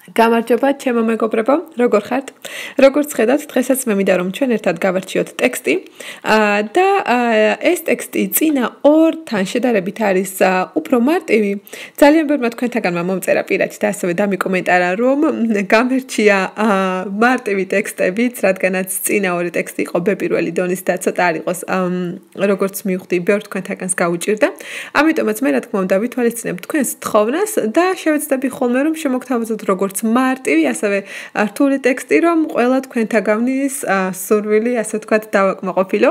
გამარჯობა, ჩემო მეგობრებო, როგორ ხართ? როგორც ხედავთ, დღესაც მე მინდა რომ ჩვენ ერთად გავარჩიოთ ტექსტი. და ეს ტექსტი წინა ორთან შედარებით არის უფრო მარტივი. ძალიან ბევრმა თქვენთაგანმა მომწერა პირადით და ასევე დამიკომენტარა, რომ გამერჩია მარტივი ტექსტებიც, რადგანაც წინა ორი ტექსტი იყო ბეპირველი დონის და ცოტა არ იყოს როგორც მივხვდი, ბევრ თქვენთაგანს გაუჭირდა. ამიტომაც მე რა თქმა უნდა ვითვალისწინებ თქვენს თხოვნას და შევეცდები ხოლმე რომ შემოგთავაზოთ როგორც მარტივი, ასევე რთული ტექსტი, რომ ყველა თქვენთაგავნის სურვილი, ასე ვთქვათ, დავაკმაყოფილო.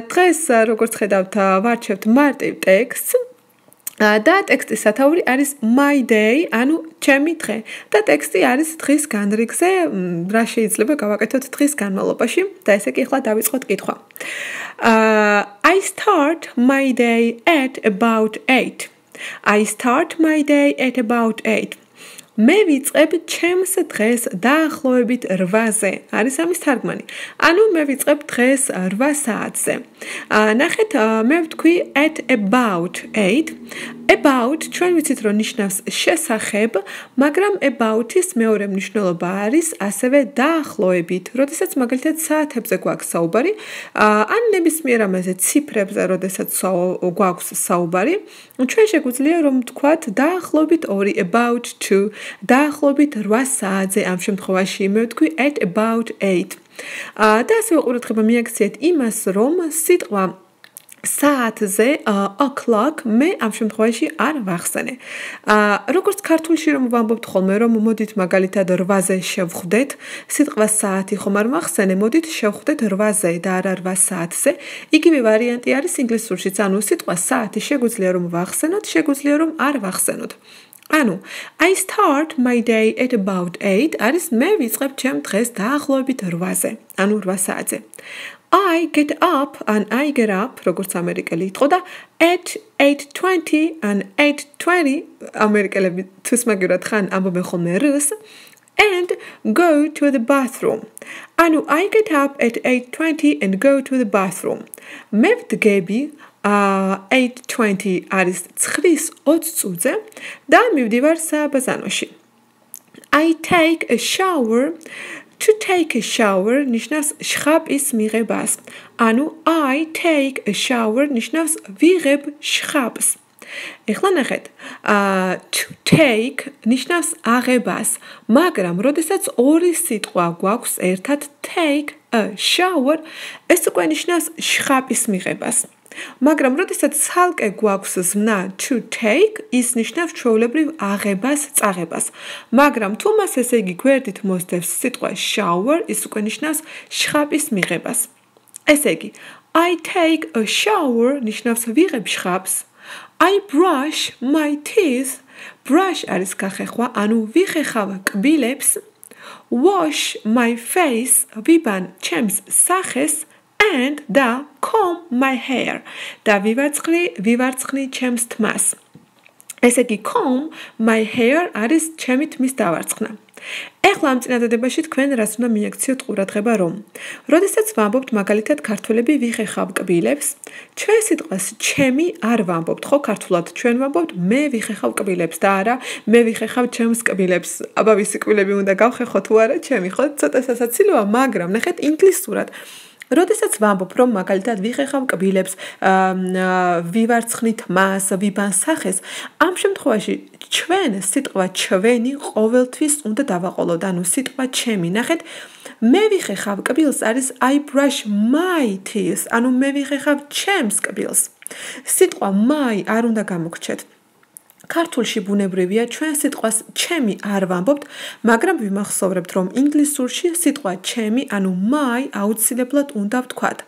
დღეს, როგორც ხედავთ, ვარჩევთ მარტივ ტექსტს. და ტექსტის სათაური არის my day, ანუ ჩემი დღე. და ტექსტი არის დღის განრიგზე, რა შეიძლება გავაკეთოთ დღის განმავლობაში და ესე კი ახლა დავიწყოთ კითხვა. I start my day at about 8. I start my day at about 8. მე ვიწყებ ჩემს დღეს დაახლოებით 8-ზე. არის ამის თარგმანი. ანუ მე ვიწყებ დღეს 8 საათზე. ნახეთ, მე ვთქვი at about 8. About ჩვენ ვიცით რომ ნიშნავს შესახებ, მაგრამ about-ის მეორე მნიშვნელობა არის ასევე დაახლოებით. როდესაც მაგალითად საათებზე გვაქვს საუბარი, ან ნებისმიერ ამაზე ციფრებზე, როდესაც გვაქვს საუბარი, ჩვენ შეგვიძლია რომ ვთქვათ დაახლოებით 2 about 2, დაახლოებით 8 საათზე ამ შემთხვევაში მე ვთქვი at about 8. და ასევე ყურადღება მიაქციეთ იმას, რომ სიტყვა საათზე o'clock მე ამ შემთხვევაში არ ვახსენე. როგორც ქართულში რომ ვამბობთ ხოლმე რომ მოდით მაგალითად 8-ზე შევხვდეთ, სიტყვა საათი ხომ არ ვახსენე, მოდით შევხვდეთ 8-ზე და არა 8 საათზე. იგივე ვარიანტი არის ინგლისურშიც, ანუ სიტყვა საათი შეგვიძლია რომ ვახსენოთ, შეგვიძლია რომ არ ვახსენოთ. ანუ I start my day at about 8 არის მე ვიწყებ ჩემ დღეს დაახლოებით 8-ზე, ანუ 8 საათზე. I get up and I get up, როგორც ამერიკელი იტყოდა და at 8:20 and 8:20 ამერიკელები თუს მაგივრად ხან ამბობენ ხოლმე რს and go to the bathroom. ანუ I get up at 8:20 and go to the bathroom. მე ვდგები 8:20 არის 9:20 წუთზე და მივდივარ სააბაზანოში. I take a shower. To take a shower ნიშნავს შხაპის მიღებას. ანუ I take a shower ნიშნავს ვიღებ შხაპს. ეხლა ნახეთ, to take ნიშნავს აღებას, მაგრამ როდესაც ორი სიტყვა გვაქვს ერთად take a shower, ეს უკვე ნიშნავს შხაპის მიღებას. მაგრამ როდესაც ცალკე გვაქვს ზმნა to take, ის ნიშნავს ჩვეულებრივ აღებას, წაღებას. მაგრამ თუ მას ესე იგი გვერდით მოსდევს სიტყვა shower, ის უკვე ნიშნავს შხაპის მიღებას. ესე იგი, I take a shower ნიშნავს ვიღებ შხაპს. I brush my teeth. Brush არის გახეხვა, ანუ ვიხეხავ კბილებს. Wash my face. ვიბან ჩემს სახეს. And და comb my hair. და ვივარცხნი ჩემს თმას. ესე იგი comb my hair არის ჩემი თმის დავარცხნა. ეხლა ამ წინადადებაში თქვენ რას უნდა მიაქციოთ ყურადღება რომ როდესაც ვამბობთ მაგალითად ქართველები ვიხეხავ კბილებს, ჩვენ სიტყვას ჩემი არ ვამბობთ, ხო ქართულად ჩვენ ვამბობთ მე ვიხეხავ კბილებს და არა მე ვიხეხავ ჩემს კბილებს. აბა ვისი კბილები უნდა გავხეხო თუ არა ჩემი, ხო ცოტა სასაცილოა, მაგრამ ნახეთ ინგლისურად როდესაც ვამბობ რომ მაგალითად ვიხეხავ კბილებს, ვივარცხნით მას, ვიბან სახეს, ამ შემთხვევაში ჩვენ სიტყვა ჩვენი ყოველთვის უნდა დავაყოლოთ, ანუ სიტყვა ჩემი. ნახეთ, მე ვიხეხავ კბილს არის I brush my teeth, ანუ მე ვიხეხავ ჩემს კბილს. სიტყვა my არ უნდა გამოგრჩეთ. ქართულში ბუნებრივია ჩვენ სიტყვას ჩემი არ ვამბობთ, მაგრამ ვიმახსოვრებთ რომ ინგლისურში სიტყვა ჩემი, ანუ my აუცილებლად უნდა ვთქვათ.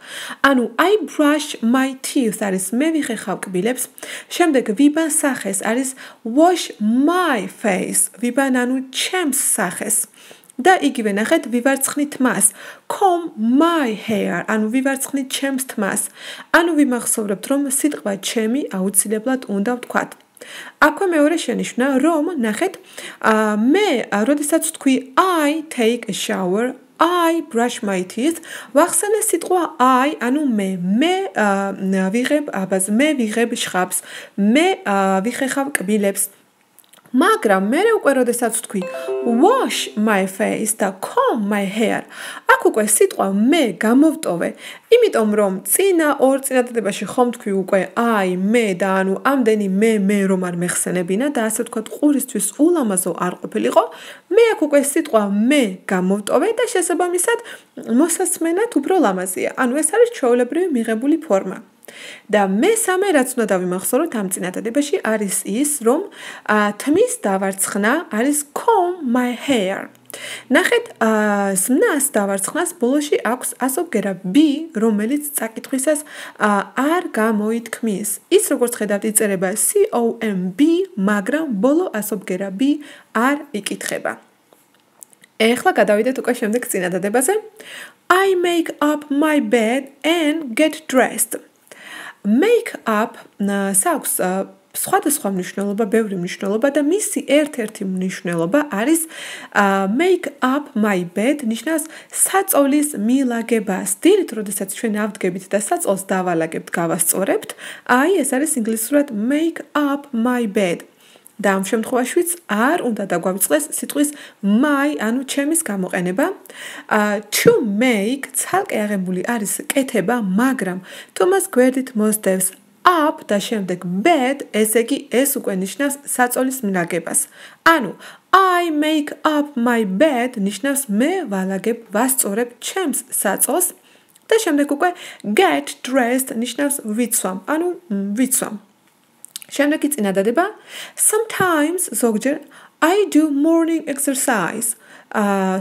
ანუ I brush my teeth არის მე ვიხეხავ კბილებს, შემდეგ ვიბან სახეს არის wash my face, ვიბან ანუ ჩემს სახეს. და იგივე ნახეთ ვივარცხნით თმას, comb my hair, ანუ ვივარცხნით ჩემს თმას. ანუ ვიმახსოვრებთ რომ სიტყვა ჩემი აუცილებლად უნდა ვთქვათ. აქვე მეორე შენიშვნა რომ ნახეთ მე როდესაც ვთქვი I take a shower, I brush my teeth, ვახსენე სიტყვა I, ანუ მე ვიღებ აბაზ, მე ვიღებ შხაპს, მე ვიხეხავ კბილებს. მაგრამ მე უკვე როდესაც ვთქვი wash my face და comb my hair აქ უკვე სიტყვა მე გამოვტოვე იმიტომ რომ წინა ორ წინადადებაში ხომ თქვი უკვე I მე და ანუ ამდენი მე რომ არ მეხსენებინა და ასე ვთქვათ ყურისთვის ულამაზო არ ყოფილიყო მე აქ უკვე სიტყვა მე გამოვტოვე და შესაბამისად მოსასმენად უფრო ლამაზია ანუ ეს არის ჩვეულებრივი მიღებული ფორმა და მესამე რაც უნდა დავიმახსოვროთ ამ წინადადებაში არის ის რომ თმის დავარცხნა არის comb my hair ნახეთ ზმნას დავარცხნას ბოლოში აქვს ასობგერა B რომელიც წაკითხვისას არ გამოითქმის ის როგორც ხედავთ იწერება COMB მაგრამ ბოლო ასობგერა B არ იკითხება ეხლა გადავიდეთ უკვე შემდეგ წინადადებაზე I make up my bed and get dressed make up საქვს სხვადასხვა მნიშვნელობა, ბევრი მნიშვნელობა და მისი ერთ-ერთი მნიშვნელობა არის make up my bed ნიშნავს საწოლის მილაგებას. დილით, როდესაც ჩვენ ავდგებით და საწოლს დავალაგებთ, გავასწორებთ, აი ეს არის ინგლისურად make up my bed. და ამ შემთხვევაშიც არ უნდა დაგვავიწყდეს სიტყვის my, ანუ ჩემის გამოყენება. To make ცალკე აღებული არის კეთება, მაგრამ თუ მას გვერდით მოსდევს up და შემდეგ bed, ესე იგი ეს უკვე ნიშნავს საწოლის მილაგებას. ანუ I make up my bed ნიშნავს მე ვალაგებ, ვასწორებ ჩემს საწოლს და შემდეგ უკვე get dressed ნიშნავს ვიცვამ, ანუ ვიცვამ. შემდეგი წინადადება sometimes ზოგჯერ I do morning exercise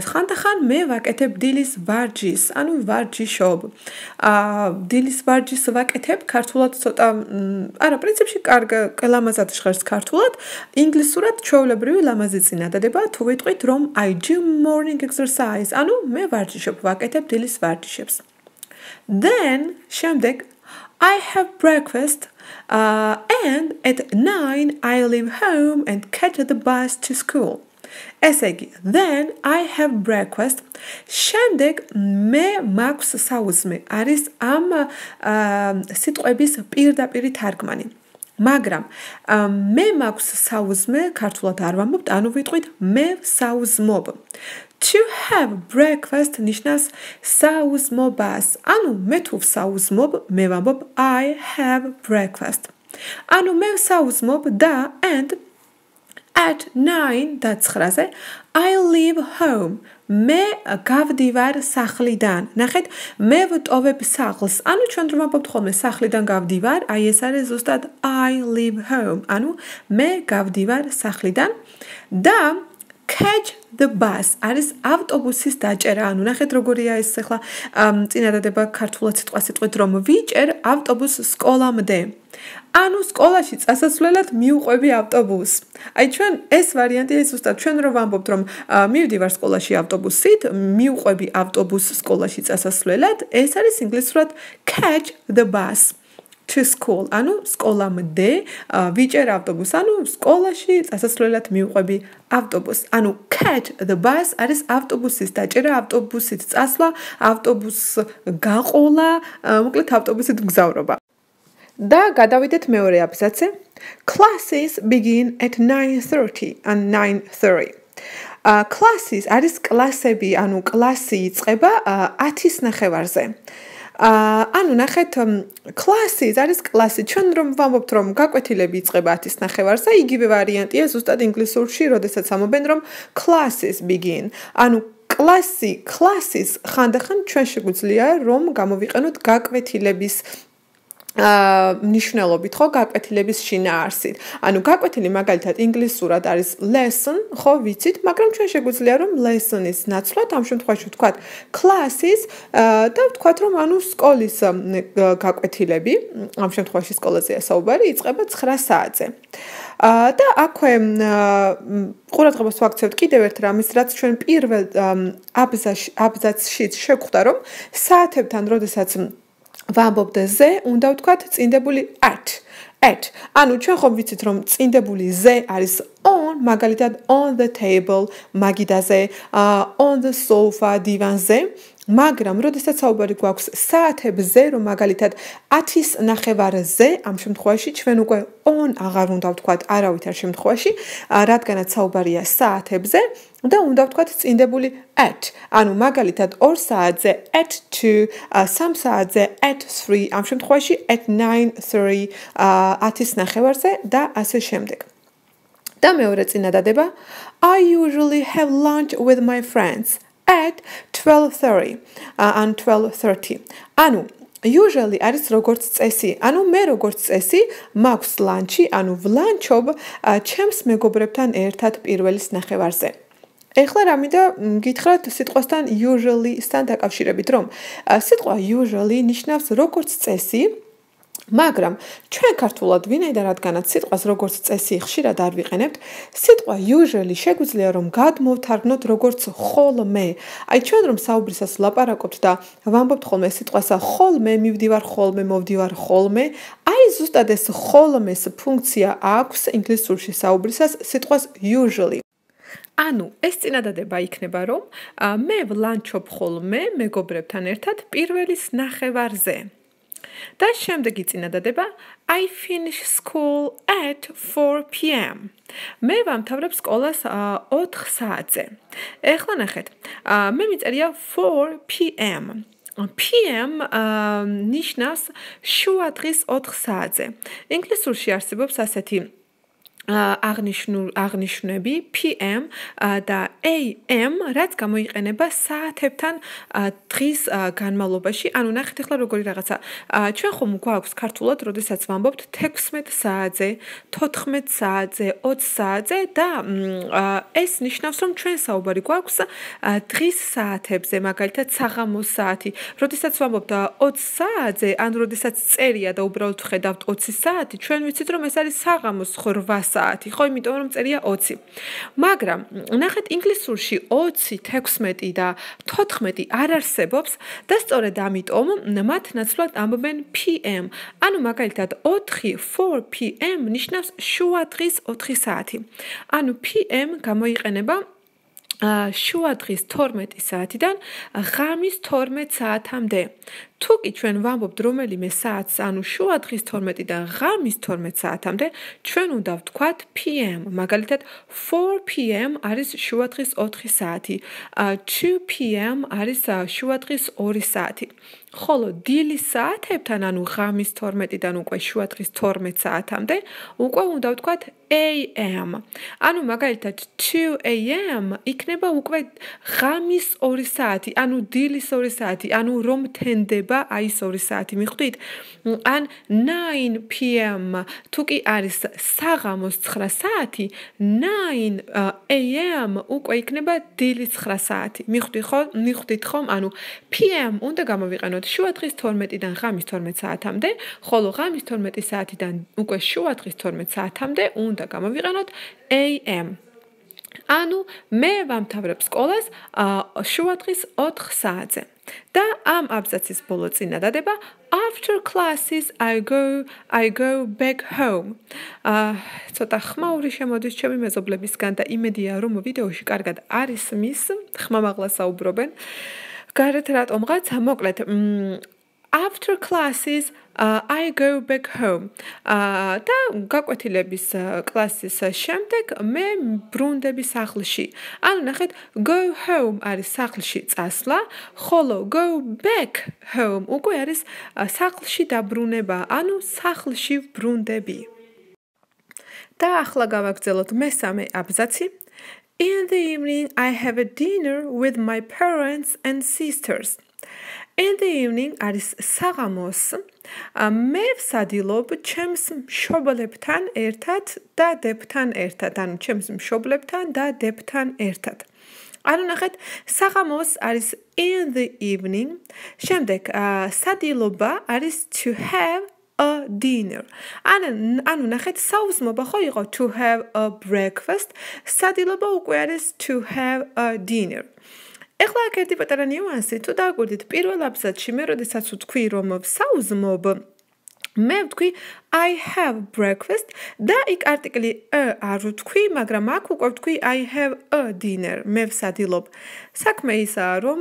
ხანდახან მე ვაკეთებ დილის ვარჯიშს ანუ ვარჯიშობ დილის ვარჯიშს ვაკეთებ ქართულად ცოტა არა პრინციპში კარგ ლამაზად ჟღერს ქართულად ინგლისურად ჩვეულებრივი ლამაზი წინადადება თუ ვიტყვით რომ I do morning exercise ანუ მე ვარჯიშობ ვაკეთებ დილის ვარჯიშებს then შემდეგ I have breakfast and at 9 I leave home and catch the bus to school. ესე იგი, then I have breakfast. შემდეგ მე მაქვს საუზმე. არის ამ სიტყვების პირდაპირი თარგმანი. მაგრამ მე მაქვს საუზმე, ქართულად არ ვამბობთ, ანუ ვიტყვით მე საუზმობ. To have breakfast ნიშნავს საუზმობას. ანუ მე თუ საუზმობ, მე ვამბობ I have breakfast. ანუ მე საუზმობ და and at 9 და 9-ზე I leave home. მე გავდივარ სახლიდან. ნახეთ, მე ვტოვებ სახლს. ანუ ჩვენ რომ ვამბობთ ხოლმე სახლიდან გავდივარ, აი ეს არის ზუსტად I leave home. ანუ მე გავდივარ სახლიდან და catch the bus არის ავტობუსის დაჭერა. ანუ ნახეთ როგორია ეს ახლა წინადადება ქართულად სიტყვით რომ ვიჭერ ავტობუსს სკოლამდე. ანუ სკოლაში წასასვლელად მიუყვები ავტობუსს. აი ჩვენ ეს ვარიანტი ეს ზუსტად ჩვენ რომ ვამბობთ რომ მივდივარ სკოლაში ავტობუსით, მიუყვები ავტობუსს სკოლაში წასასვლელად, ეს არის ინგლისურად catch the bus. To school, ანუ სკოლამდე ვიჭერ ავტობუსს, ანუ სკოლაში წასასვლელად მიუყვები ავტობუსს. ანუ catch the bus არის ავტობუსის დაჭერა, ავტობუსით წასვლა, ავტობუსს გაყოლა, მოკლედ ავტობუსით მგზავრობა. და გადავიდეთ მეორე აბზაცზე. Classes begin at 9:30 and 9:30. Classes არის კლასები, ანუ კლასი იწყება 10-ის ნახევარზე. ანუ ნახეთ classes არის კლასი ჩვენ რომ ვამბობთ რომ გაკვეთილები იწყება 10-ის ნახევარზე იგივე ვარიანტია ზუსტად ინგლისურში როდესაც ამობენ რომ classes begin ანუ classes ხანდახან ჩვენ შეგვიძლია რომ გამოვიყენოთ გაკვეთილების ნიშნულობით ხო გაკვეთილების შინაარსით. ანუ გაკვეთილი მაგალითად ინგლისურად არის lesson, ხო ვიცით, მაგრამ ჩვენ შეგვიძლია რომ lesson-ის ნაცვლად ამ შემთხვევაში ვთქვათ classes და ვთქვათ რომ ანუ სკოლის გაკვეთილები, ამ შემთხვევაში სკოლაზეა საუბარი, იწყება 9 საათზე. და აქვე ყურადღებას ვაქცევთ კიდევ ერთ რამის, რაც ჩვენ პირველ აბზაცში შევხვდა რომ საათებთან როდესაც ვამბობთ ზე, უნდა ვთქვათ წინდებული at. ანუ ჩვენ ხომ ვიცით რომ წინდებული ზე არის on მაგალითად on the table მაგიდაზე on the sofa დივანზე მაგრამ როდესაც საუბარი გვაქვს საათებზე რომ მაგალითად 10-ის ნახევარზე ამ შემთხვევაში ჩვენ უკვე on აღარ უნდა ვთქვათ არავითარ შემთხვევაში რადგანაც საუბარია საათებზე და უნდა ვთქვათ წინდებული at ანუ მაგალითად 2 საათზე at 2 3 საათზე at 3 ამ შემთხვევაში at 9:30 10-ის ნახევარზე და ასე შემდეგ და მეორე წინადადება I usually have lunch with my friends at 12:30 and 12:30 ანუ usually არის როგორც წესი ანუ მე როგორც წესი მაქვს ლანჩი ანუ ვლანჩობ ჩემს მეგობრებთან ერთად პირველის ნახევარზე ეხლა რამინდა გითხრათ სიტყვასთან usually-სთან დაკავშირებით რომ სიტყვა usually ნიშნავს როგორც წესი მაგრამ ჩვენ ქართულად ვინაიდან რადგანაც სიტყვას როგორც წესი ხშირად არ ვიყენებთ სიტყვა usually შეგვიძლია რომ გადმოვთარგმნოთ როგორც ხოლმე აი ჩვენ რომ საუბრისას ვლაპარაკობთ და ვამბობთ ხოლმე სიტყვას ხოლმე მივდივარ ხოლმე მოვდივარ ხოლმე აი ზუსტად ეს ხოლმეს ფუნქცია აქვს ინგლისურში საუბრისას სიტყვას usually ანუ ეს წინადადება იქნება რომ მე ვლანჩობ ხოლმე მეგობრებთან ერთად პირველის ნახევარზე და შემდეგი წინადადება I finish school at 4 p.m. მე ვამთავრებ სკოლას 4 საათზე. ეხლა ნახეთ. მე მიწერია 4 p.m. PM ნიშნავს შუადღის 4 საათზე. ინგლისურში არსებობს ასეთი აღნიშნები PM და AM რაც გამოიყენება საათებთან დღის განმავლობაში. ანუ ნახეთ ახლა როგორი რაღაცა. ჩვენ ხომ გვაქვს ქართულად, როდესაც ვამბობთ 16 საათზე, 14 საათზე, 20 საათზე და ეს ნიშნავს, რომ ჩვენ საუბარი გვაქვს დღის საათებზე, მაგალითად საღამოს საათი. როდესაც ვამბობთ 20 საათზე, ან როდესაც წერია და უბრალოდ ვხედავთ 20 საათი, ჩვენ ვიცით, რომ ეს არის საღამოს 8 საათი, ხო, იმიტომ რომ წერია 20. მაგრამ ნახეთ ინგლისურში 20, 16 და 14 არ არსებობს და სწორედ ამიტომ მათ ნაცვლად ამბობენ PM. ანუ მაგალითად 4 PM ნიშნავს შუადღის 4 საათი. ანუ PM გამოიყენება შუადღის 12 საათიდან ღამის 12 საათამდე. თუ კი ჩვენ ვამბობთ რომელიმე საათს, ანუ შუადღის 12-დან ღამის 12 საათამდე, ჩვენ უნდა ვთქვათ PM. მაგალითად 4 PM არის შუადღის 4 საათი. 2 PM არის შუადღის 2 საათი. ხოლო დილის საათებთან, ანუ ღამის 12-დან უკვე შუადღის 12 საათამდე, უკვე უნდა ვთქვათ AM. ანუ მაგალითად 2 AM იქნება უკვე ღამის 2 საათი, ანუ დილის 2 საათი, ანუ რომ თენდება აი 2 საათი, მიხვდით? ან 9 PM თუ კი არის საღამოს 9 საათი, 9 AM უკვე იქნება დილის 9 საათი. მიხვდით ხომ? ანუ PM უნდა გამოვიყენოთ შუადღის 12-დან ღამის 12 საათამდე, ხოლო ღამის 12 საათიდან უკვე შუადღის 12 საათამდე უნდა გამოვიყენოთ AM. ანუ მე ვამთავრებ სკოლას შუადღის 4 საათზე. და ამ აბზაცის ბოლო წინადადება after classes I go back home. ცოტა ხმაური შემოდის ჩემი მეზობლებისგან და იმედია რომ ვიდეოში კარგად არ ისმის, ხმამაღლა საუბრობენ. გარეთ რატომღაც მოკლედ after classes I go back home. და გაკვეთილების კლასის შემდეგ მე ბრუნდები სახლში. ანუ ნახეთ go home არის სახლში წასვლა, ხოლო go back home უკვე არის სახლში დაბრუნება, ანუ სახლში ბრუნდები. და ახლა გავაგრძელოთ მესამე აბზაცი. In the evening I have a dinner with my parents and sisters. In the evening არის საღამოს მე ვსადილობ ჩემს მშობლებთან ერთად და დებთან ერთად, ანუ ჩემს მშობლებთან და დებთან ერთად. ანუ ნახეთ, საღამოს არის in the evening, შემდეგ სადილობა არის to have a dinner. ანუ ნახეთ, საუზმობა ხო იყო to have a breakfast, სადილობა უკვე არის to have a dinner. ეხლა აქ ერთი პატარა ნიუანსი, თუ დააკვირდით პირველ აბზაცში, მე როდესაც ვთქვი რომ ვსაუზმობ მე ვთქვი I have breakfast და იქ არტიკლი არ ვთქვი, მაგრამ აქ უკვე ვთქვი I have a dinner. მე ვსადილობ. საქმე ისაა, რომ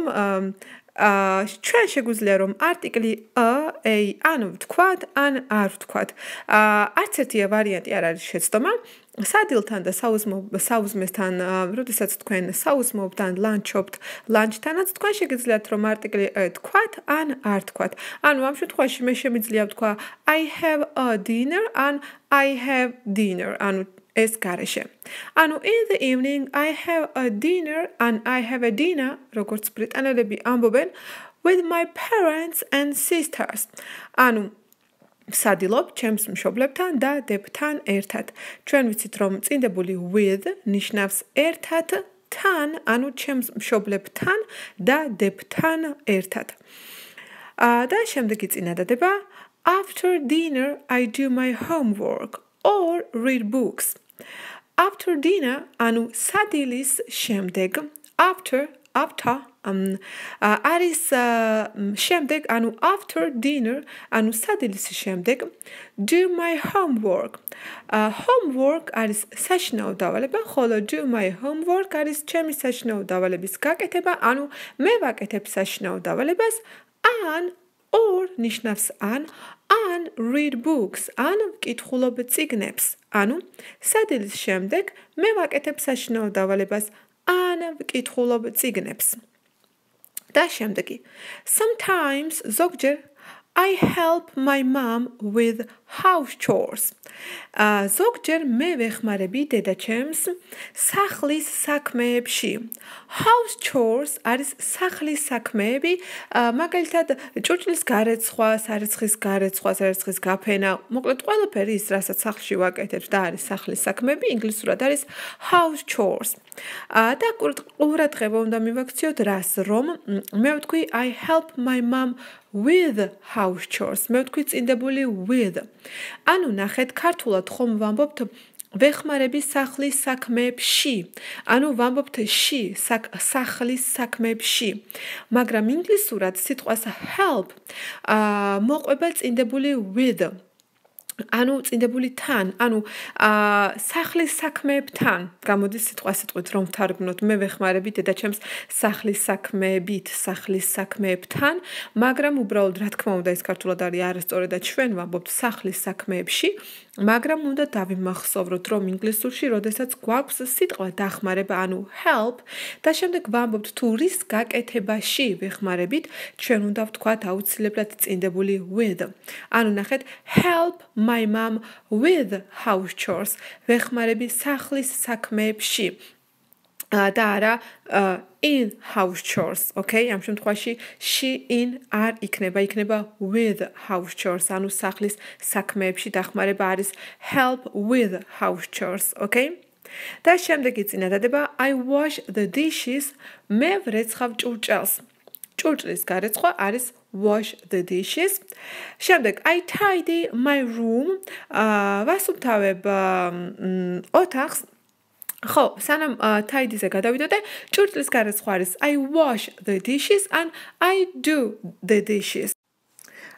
ჩვენ შეგვიძლია რომ არტიკლი ან ვთქვათ, ან არ ვთქვათ. არც ერთია ვარიანტი არ არის შეცდომა. სადილთან და საუზმესთან, როდესაც თქვენ საუზმობთ ან ლანჩობთ, ლანჩთანაც თქვენ შეგიძლიათ რომ არტიკლი თქვათ ან არ თქვათ. ანუ ამ შემთხვევაში მე შემიძლია ვთქვა I have a dinner ან I have dinner. ანუ ეს გარეშე. ანუ in the evening I have a dinner and I have a dinner, როგორც ბრიტანელები ამბობენ, with my parents and sisters. ანუ ვსადილობ ჩემს მშობლებთან და დებთან ერთად. ჩვენ ვიცით რომ წინდებული with ნიშნავს ერთად, თან, ანუ ჩემს მშობლებთან და დებთან ერთად. და შემდეგი წინადადება after dinner I do my homework or read books. After dinner, ანუ სადილის შემდეგ, after არის შემდეგ, ანუ after dinner, ანუ სადილის შემდეგ, do my homework. Homework არის საშინაო დავალება, ხოლო do my homework არის ჩემი საშინაო დავალების გაკეთება, ანუ მე ვაკეთებ საშინაო დავალებას, ან or ნიშნავს ან read books, ან ვკითხულობ წიგნებს. ანუ სადილის შემდეგ მე ვაკეთებ საშინაო დავალებას, ან ვკითხულობ წიგნებს. და შემდეგი. Sometimes ზოგჯერ I help my mom with house chores. ზოგჯერ მე ვეხმარები დედაჩემს სახლის საქმეებში. House chores არის სახლის საქმეები, მაგალითად ჭურჭლის გარეცხვა, სარეცხის გარეცხვა, სარეცხის გაფენა, მოკლედ ყველაფერი ის, რასაც სახლში ვაკეთებთ და არის სახლის საქმეები, ინგლისურად არის house chores. და ყურადღება უნდა მივაქციოთ რას, რომ მე ვთქვი I help my mom with house chores. მე ვთქვი წინდებული with. ანუ ნახეთ, ქართულად ხომ ვამბობთ ვეხმარები სახლის საქმეებში. ანუ ვამბობთ სახლის საქმეებში. მაგრამ ინგლისურად სიტყვას help მოყვება წინდებული with. ანუ წინდებული თან, ანუ სახლის საქმეებთან. გამოდის სიტყვით რომ ვთარგმნოთ, მე ვეხმარები დედაჩემს სახლის საქმეებით, სახლის საქმეებთან, მაგრამ უბრალოდ რა თქმა უნდა ეს ქართულად არის არასწორი და ჩვენ ვამბობთ სახლის საქმეებში, მაგრამ უნდა დავიმახსოვროთ რომ ინგლისურში, როდესაც გვაქვს სიტყვა დახმარება, ანუ help და შემდეგ ვამბობთ თუ რის გაკეთებაში ვეხმარებით, ჩვენ უნდა ვთქვათ აუცილებლად წინდებული with. ანუ ნახეთ, help my mom with house chores. ვეხმარები სახლის საქმეებში. და არა in house chores, okay? ამ შემთხვევაში she in არ იქნება with house chores, ანუ სახლის საქმეებში დახმარება არის help with house chores, okay? და შემდეგი წინადადება I wash the dishes, მე ვრეცხავ ჭურჭელს. ჭურჭლის გარეცხვა არის wash the dishes. შემდეგ I tidy my room, ვასუფთავებ ოთახს. ხო, სანამ tidy-ზე გადავიდოდე, ჭურჭლის გარეცხვა არის I wash the dishes and I do the dishes.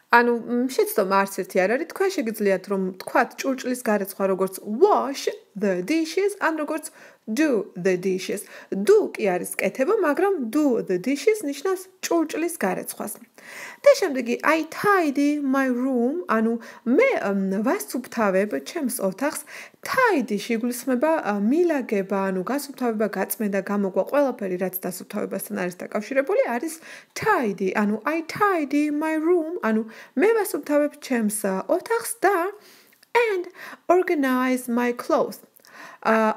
ანუ შეცდომა არც ერთი არ არის, თქვენ შეგიძლიათ რომ თქვათ ჭურჭლის გარეცხვა როგორც wash the dishes ან როგორც do the dishes. Do კი არის კეთება, მაგრამ do the dishes ნიშნავს ჭურჭლის გარეცხვას. და შემდეგი I tidy my room, ანუ მე ვასუფთავებ ჩემს ოთახს. Tidy შეგულისხმება მილაგება, ანუ გასუფთავება, გაწმენდა, გამოგვა, ყველაფერი რაც დასუფთავებასთან არის დაკავშირებული, არის tidy. ანუ I tidy my room, ანუ მე ვასუფთავებ ჩემს ოთახს და and organize my clothes.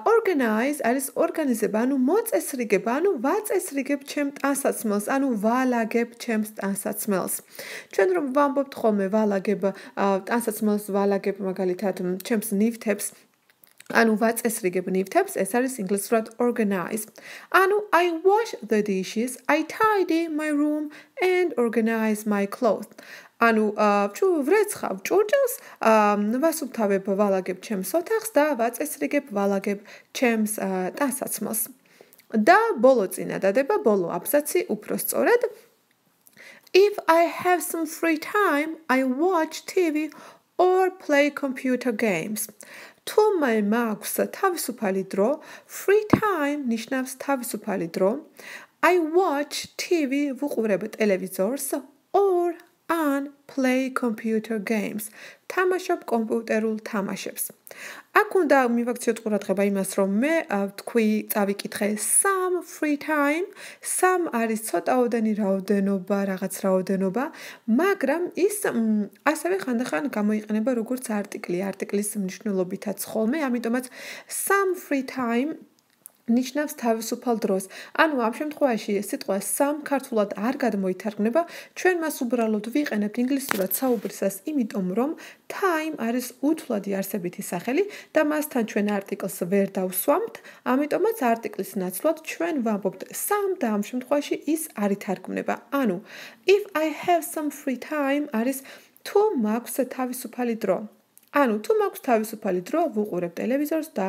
Organize არის ორგანიზება, ანუ მოწესრიგება, ანუ ვაწესრიგებ ჩემ ტანსაცმელს, ანუ ვალაგებ ჩემს ტანსაცმელს. ჩვენ რომ ვამბობთ ხოლმე ვალაგებ ტანსაცმელს, ვალაგებ მაგალითად ჩემს ნივთებს, ანუ ვაწესრიგებ ნივთებს, ეს არის ინგლისურად organize. ანუ I wash the dishes, I tidy my room and organize my clothes. ანუ ვრეცხავ ჭურჭელს, ვასუფთავებ, ვალაგებ ჩემს ოთახს და ვაწესრიგებ, ვალაგებ ჩემს ტანსაცმელს. და ბოლო წინადადება, ბოლო აბზაცი უფრო სწორად. If I have some free time, I watch TV or play computer games. თუ მე მაქვს თავისუფალი დრო, free time ნიშნავს თავისუფალი დრო. I watch TV ვუყურებ ტელევიზორს or and play computer games. თამაშობ კომპიუტერულ თამაშებს. აქ უნდა მივაქციოთ ყურადღება იმას, რომ მე თქვი წავიკითხე some free time, some არის ცოტაოდენი რაოდენობა, რაღაც რაოდენობა, მაგრამ ის ასევე ხანდახან გამოიყენება როგორც არტიკლი, არტიკლის მნიშვნელობითაც ხოლმე, ამიტომაც some free time ნიშნავს თავისუფალ დროს. ანუ ამ შემთხვევაში სიტყვა some ქართულად არ გადმოითარგმნება, ჩვენ მას უბრალოდ ვიყენებთ ინგლისურად საუბრისას, იმიტომ რომ time არის უთვლადი არსებითი სახელი და მასთან ჩვენ არტიკლს ვერ დავსვამთ, ამიტომაც არტიკლის ნაცვლად ჩვენ ვამბობთ some და ამ შემთხვევაში ის არ ითარგმნება. ანუ if I have some free time არის თუ მაქვს თავისუფალი დრო. ანუ თუ მაქვს თავისუფალი დრო, ვუყურებ ტელევიზორს და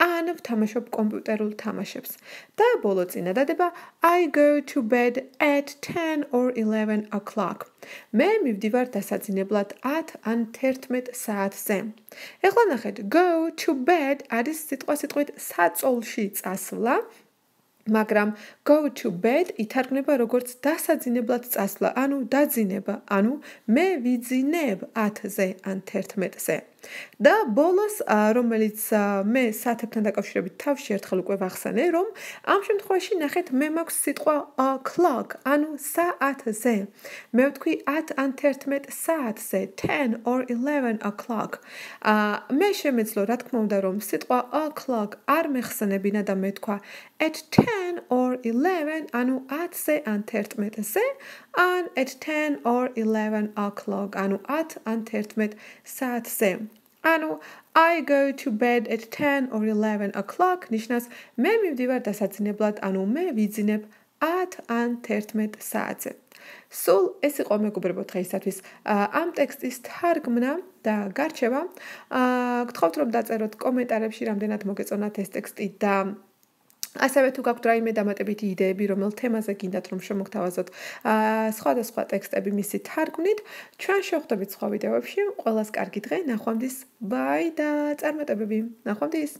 ან ვთამაშობ კომპიუტერულ თამაშებს. და ბოლო წინადადება I go to bed at 10 or 11 o'clock. მე მივდივარ დასაძინებლად 10 ან 11 საათზე. ეხლა ნახეთ, go to bed არის სიტყვასიტყვით საწოლში წასვლა. მაგრამ go to bed ითარგმნება როგორც დასაძინებლად წასვლა, ანუ დაძინება, ანუ მე ვიძინებ 10-ზე ან 11-ზე. და ბოლოს, რომელიც მე საათებთან დაკავშირებით თავში ერთხელ უკვე ვახსენე, რომ ამ შემთხვევაში ნახეთ, მე მაქვს სიტყვა o'clock, ანუ საათზე. მე ვთქვი 10 ან 11 საათზე, 10 or 11 o'clock. მე შემეძლო, რა თქმა უნდა, რომ სიტყვა o'clock არ მეხსენებინა და მე თქვა at 10 or 11, ანუ 10-ზე ან 11-ზე, ან at 10 or 11 o'clock, ანუ 10 ან 11 საათზე. ანუ I go to bed at 10 or 11 o'clock ნიშნავს მე მივდივარ დასაძინებლად, ანუ მე ვიძინებ 10 ან 11 საათზე. სულ ეს იყო მეგობრებო დღეისათვის ამ ტექსტის თარგმნა და გარჩევა. გთხოვთ რომ დაწეროთ კომენტარებში რამდენად მოგეწონათ ეს ტექსტი და ასევე თუ გაქვთ რაიმე დამატებითი იდეები, რომელ თემაზე გინდათ რომ შემოგთავაზოთ სხვადასხვა ტექსტები მისი თარგმნით, ჩვენ შევხვდებით სხვა ვიდეოებში. ყველას კარგი დღე, ნახვამდის, ბაი და წარმატებები. ნახვამდის.